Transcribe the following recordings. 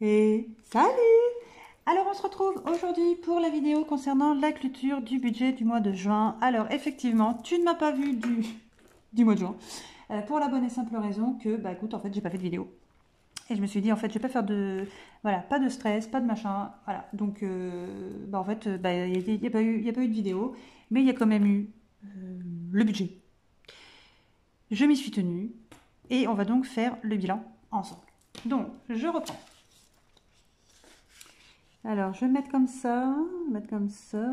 Et salut! Alors on se retrouve aujourd'hui pour la vidéo concernant la clôture du budget du mois de juin. Alors effectivement, tu ne m'as pas vu du mois de juin, pour la bonne et simple raison que, bah écoute, en fait, j'ai pas fait de vidéo. Et je me suis dit, en fait, je vais pas faire de... Voilà, pas de stress, pas de machin, voilà. Donc, bah en fait, bah, il n'y a pas eu, il y a pas eu de vidéo, mais il y a quand même eu le budget. Je m'y suis tenue, et on va donc faire le bilan ensemble. Donc, je reprends. Alors, je vais mettre comme ça, mettre comme ça.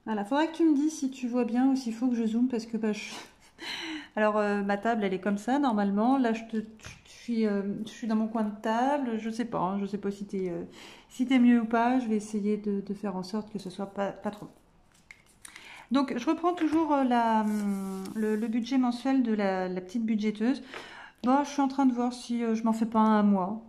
Voilà, faudrait que tu me dises si tu vois bien ou s'il faut que je zoome parce que bah, Alors, ma table, elle est comme ça normalement. Là, je suis dans mon coin de table. Je sais pas, hein, je sais pas si t'es mieux ou pas. Je vais essayer de faire en sorte que ce soit pas trop. Donc, je reprends toujours le budget mensuel de la petite budgéteuse. Bon, je suis en train de voir si je m'en fais pas un mois,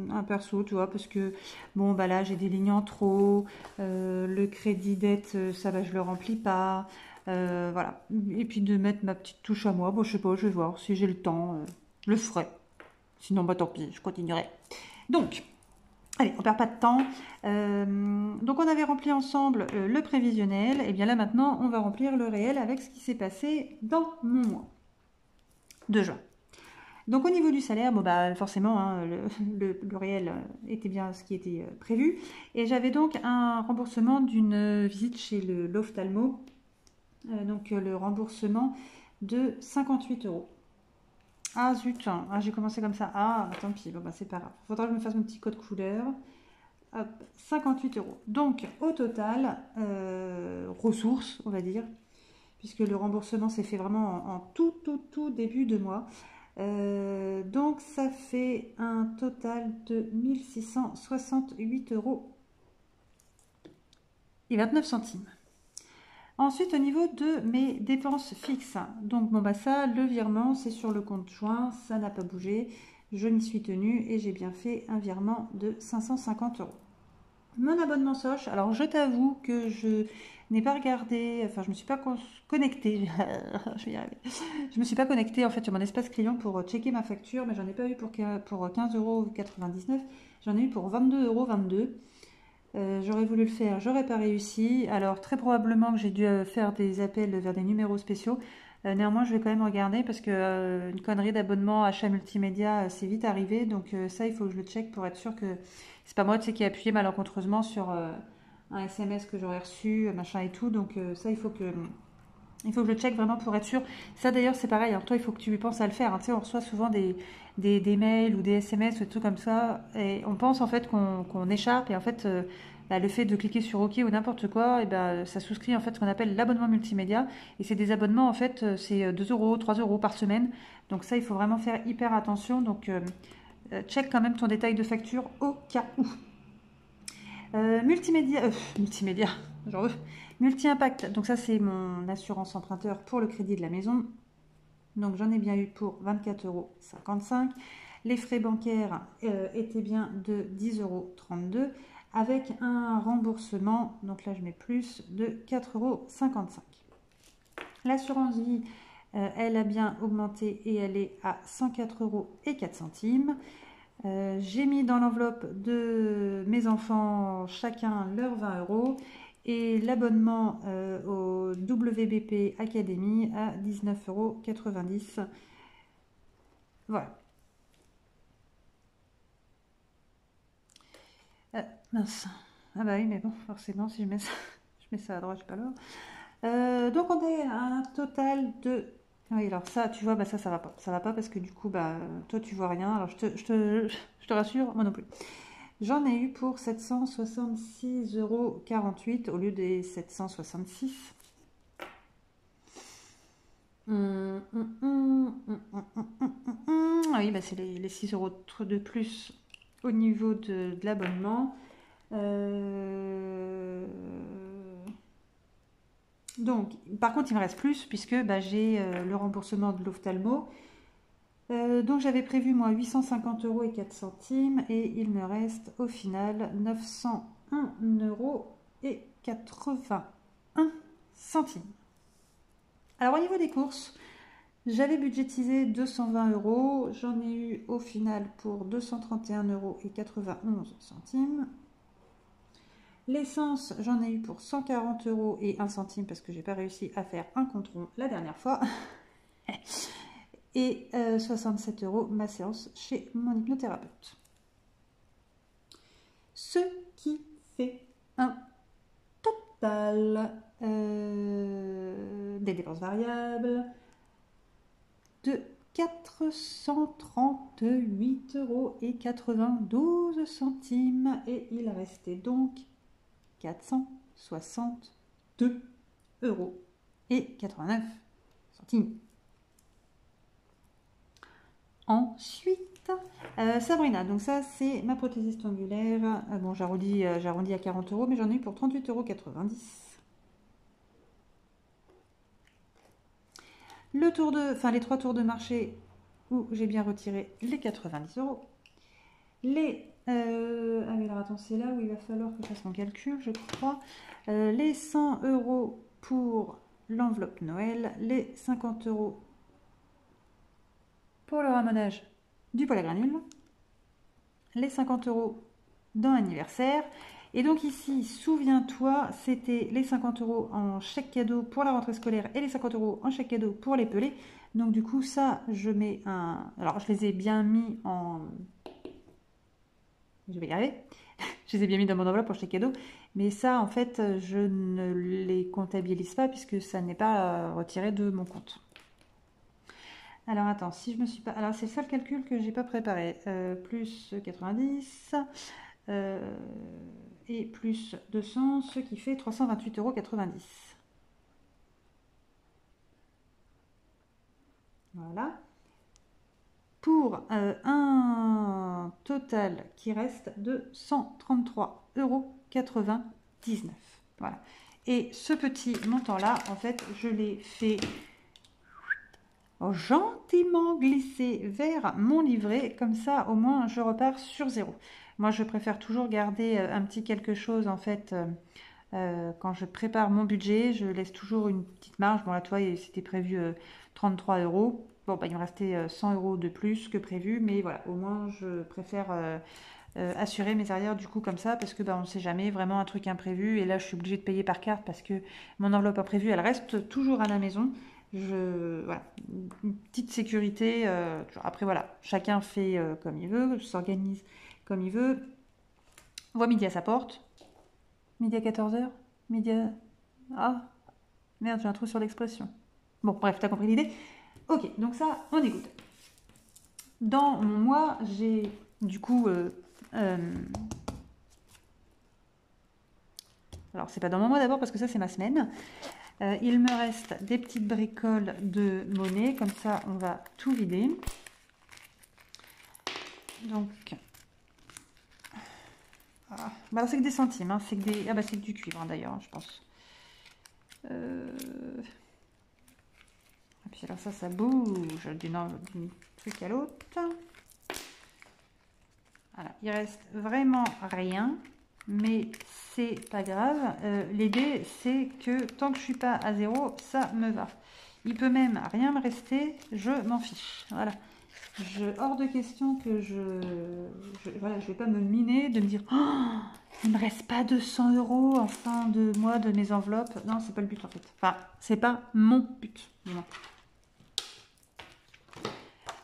un perso, tu vois, parce que bon, bah là, j'ai des lignes en trop, le crédit dette, ça va, je le remplis pas, voilà. Et puis de mettre ma petite touche à moi, bon, je sais pas, je vais voir si j'ai le temps, je le ferai. Sinon, bah tant pis, je continuerai. Donc, allez, on perd pas de temps. Donc, on avait rempli ensemble le prévisionnel, et bien là maintenant, on va remplir le réel avec ce qui s'est passé dans mon mois de juin. Donc au niveau du salaire, bon bah forcément hein, le réel était bien ce qui était prévu. Et j'avais donc un remboursement d'une visite chez l'ophtalmo, donc le remboursement de 58 euros. Ah zut, ah, j'ai commencé comme ça. Ah tant pis, bon bah c'est pas grave. Faudra que je me fasse mon petit code couleur. Hop, 58 euros. Donc au total, ressources, on va dire, puisque le remboursement s'est fait vraiment en tout début de mois. Donc ça fait un total de 1668 euros et 29 centimes. Ensuite, au niveau de mes dépenses fixes, donc bon bah ça, le virement, c'est sur le compte joint, ça n'a pas bougé, je m'y suis tenue et j'ai bien fait un virement de 550 euros. Mon abonnement Soch, alors je t'avoue que je n'ai pas regardé, enfin je me suis pas connectée, je vais y arriver. Je me suis pas connectée en fait sur mon espace client pour checker ma facture, mais j'en ai pas eu pour 15,99 €, j'en ai eu pour 22,22 €. J'aurais voulu le faire, j'aurais pas réussi. Alors très probablement que j'ai dû faire des appels vers des numéros spéciaux. Néanmoins, je vais quand même regarder parce que une connerie d'abonnement achat multimédia, c'est vite arrivé. Donc ça, il faut que je le check pour être sûr que c'est pas moi, tu sais, qui ai appuyé malencontreusement sur un SMS que j'aurais reçu, machin et tout. Donc ça, il faut que je check vraiment pour être sûr. Ça d'ailleurs, c'est pareil. Alors toi, il faut que tu penses à le faire, hein. Tu sais, on reçoit souvent des mails ou des SMS ou des trucs comme ça. Et on pense en fait qu'on écharpe. Et en fait, bah, le fait de cliquer sur OK ou n'importe quoi, et bah, ça souscrit en fait ce qu'on appelle l'abonnement multimédia. Et c'est des abonnements, en fait, c'est 2 euros, 3 euros par semaine. Donc ça, il faut vraiment faire hyper attention. Donc check quand même ton détail de facture au cas où. Multimédia, j'en veux. Multi-impact, donc ça c'est mon assurance emprunteur pour le crédit de la maison. Donc j'en ai bien eu pour 24,55 €. Les frais bancaires étaient bien de 10,32 € avec un remboursement, donc là je mets plus, de 4,55 €. L'assurance vie, elle a bien augmenté et elle est à 104,04 €. J'ai mis dans l'enveloppe de mes enfants chacun leurs 20 euros et l'abonnement au WBP Academy à 19,90 €. Voilà. Mince. Ah bah oui, mais bon, forcément, si je mets ça, je mets ça à droite, je sais pas là. Donc on est à un total de... Ah oui, alors ça, tu vois, bah ça va pas. Ça va pas parce que du coup, bah, toi, tu vois rien. Alors je te rassure, moi non plus. J'en ai eu pour 766,48 € au lieu des 766. Ah oui, bah c'est les 6 euros de plus au niveau de l'abonnement. Donc, par contre, il me reste plus puisque bah, j'ai le remboursement de l'ophtalmo. Donc j'avais prévu moi 850,04 € et il me reste au final 901,81 €. Alors au niveau des courses, J'avais budgétisé 220 €, j'en ai eu au final pour 231,91 €. L'essence, j'en ai eu pour 140 € et 1 centime parce que j'ai pas réussi à faire un compte rond la dernière fois. Et 67 € ma séance chez mon hypnothérapeute. Ce qui fait un total des dépenses variables de 438,92 €. Et il restait donc 462,89 €. Ensuite, Sabrina, donc ça c'est ma prothésiste angulaire. Bon, j'arrondis à 40 €, mais j'en ai eu pour 38,90 €. Les 3 tours de marché où j'ai bien retiré les 90 €. Alors attends, c'est là où il va falloir que je fasse mon calcul, je crois. Les 100 € pour l'enveloppe Noël, les 50 € pour le ramonage du poêle à granules, les 50 € d'un anniversaire. Et donc ici, souviens-toi, c'était les 50 € en chèque cadeau pour la rentrée scolaire et les 50 € en chèque cadeau pour les pelés. Donc du coup, ça, je mets un... Alors, je les ai bien mis en... Je vais y arriver. Je les ai bien mis dans mon enveloppe pour chèque cadeau. Mais ça, en fait, je ne les comptabilise pas puisque ça n'est pas retiré de mon compte. Alors attends, si je me suis pas... Alors c'est le seul calcul que j'ai pas préparé. Plus 90 et plus 200, ce qui fait 328,90 €. Voilà. Pour un total qui reste de 133,99 €. Voilà. Et ce petit montant-là, en fait, je l'ai fait gentiment glisser vers mon livret, comme ça au moins je repars sur 0. Moi je préfère toujours garder un petit quelque chose en fait quand je prépare mon budget, je laisse toujours une petite marge. Bon là toi c'était prévu 33 €, bon bah il me restait 100 € de plus que prévu, mais voilà, au moins je préfère assurer mes arrières du coup comme ça, parce que bah, on ne sait jamais, vraiment un truc imprévu, et là je suis obligée de payer par carte parce que mon enveloppe imprévue elle reste toujours à la maison. Voilà, une petite sécurité. Après voilà, chacun fait comme il veut, s'organise comme il veut. On voit midi à sa porte. Midi à 14 h. Midi à... Ah, merde, j'ai un trou sur l'expression. Bon, bref, t'as compris l'idée. Ok, donc ça, on écoute. Dans mon mois, j'ai du coup... alors, c'est pas dans mon mois d'abord parce que ça, c'est ma semaine. Il me reste des petites bricoles de monnaie, comme ça on va tout vider. Donc, bah c'est que des centimes, hein, c'est que des... Ah bah c'est que du cuivre hein, d'ailleurs, je pense. Et puis alors ça bouge d'un truc à l'autre. Voilà, il reste vraiment rien, mais c'est pas grave. L'idée c'est que tant que je suis pas à 0, ça me va. Il peut même rien me rester, je m'en fiche. Voilà. Hors de question que voilà, je vais pas me miner de me dire oh, il me reste pas 200 € en fin de mois de mes enveloppes. Non, c'est pas le but en fait. Enfin, c'est pas mon but. Non.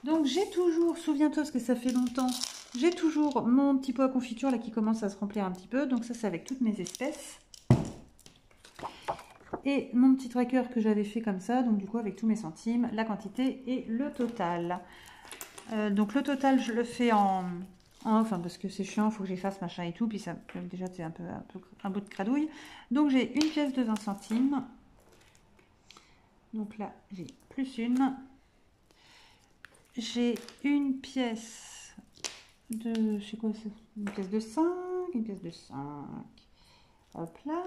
Donc j'ai toujours, souviens-toi parce que ça fait longtemps, j'ai toujours mon petit pot à confiture là qui commence à se remplir un petit peu. Donc ça c'est avec toutes mes espèces. Et mon petit tracker que j'avais fait comme ça, donc du coup avec tous mes centimes, la quantité et le total. Donc le total je le fais en enfin parce que c'est chiant, il faut que j'efface machin et tout, puis ça déjà c'est un bout de cradouille. Donc j'ai une pièce de 20 centimes. Donc là j'ai plus une. J'ai une pièce de, je sais quoi c'est, une pièce de 5, une pièce de 5. Hop là.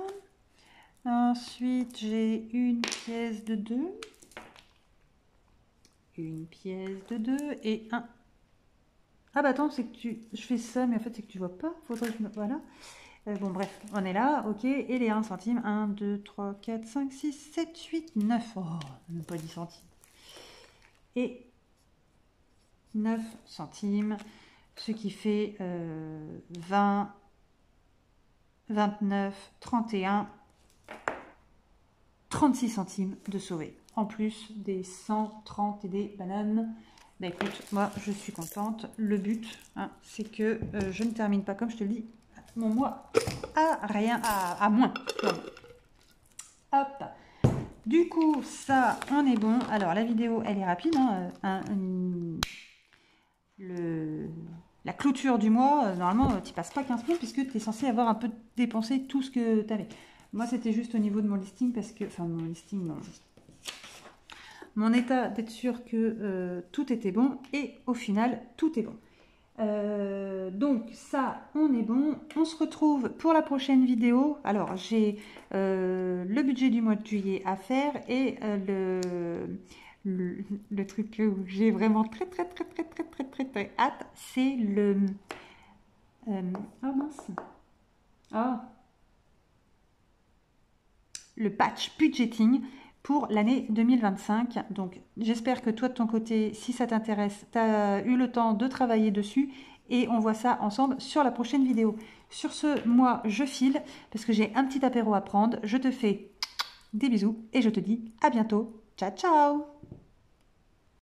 Ensuite j'ai une pièce de 2. Une pièce de 2 et un. Ah bah attends, c'est que je fais ça, mais en fait c'est que tu vois pas. Faudrait que je me... Voilà. Bon bref, on est là, ok. Et les 1 centime. 1, 2, 3, 4, 5, 6, 7, 8, 9. Oh, même pas 10 centimes. et 9 centimes, ce qui fait 20, 29, 31, 36 centimes de sauvé. En plus des 130 et des bananes. Bah écoute, moi je suis contente. Le but, hein, c'est que je ne termine pas, comme je te le dis, mon mois à rien, à moins. Hop. Du coup, ça, on est bon. Alors, la vidéo, elle est rapide. Hein, la clôture du mois, normalement, tu passes pas 15 minutes puisque tu es censé avoir un peu dépensé tout ce que tu avais. Moi, c'était juste au niveau de mon listing parce que... Enfin, mon listing, mon état d'être sûr que tout était bon. Et au final, tout est bon. Donc ça, on est bon. On se retrouve pour la prochaine vidéo. Alors, j'ai le budget du mois de juillet à faire et le truc où j'ai vraiment très hâte, c'est le... oh mince. Oh. Le patch budgeting pour l'année 2025. Donc, j'espère que toi, de ton côté, si ça t'intéresse, tu as eu le temps de travailler dessus et on voit ça ensemble sur la prochaine vidéo. Sur ce, moi, je file parce que j'ai un petit apéro à prendre. Je te fais des bisous et je te dis à bientôt. Ciao, ciao!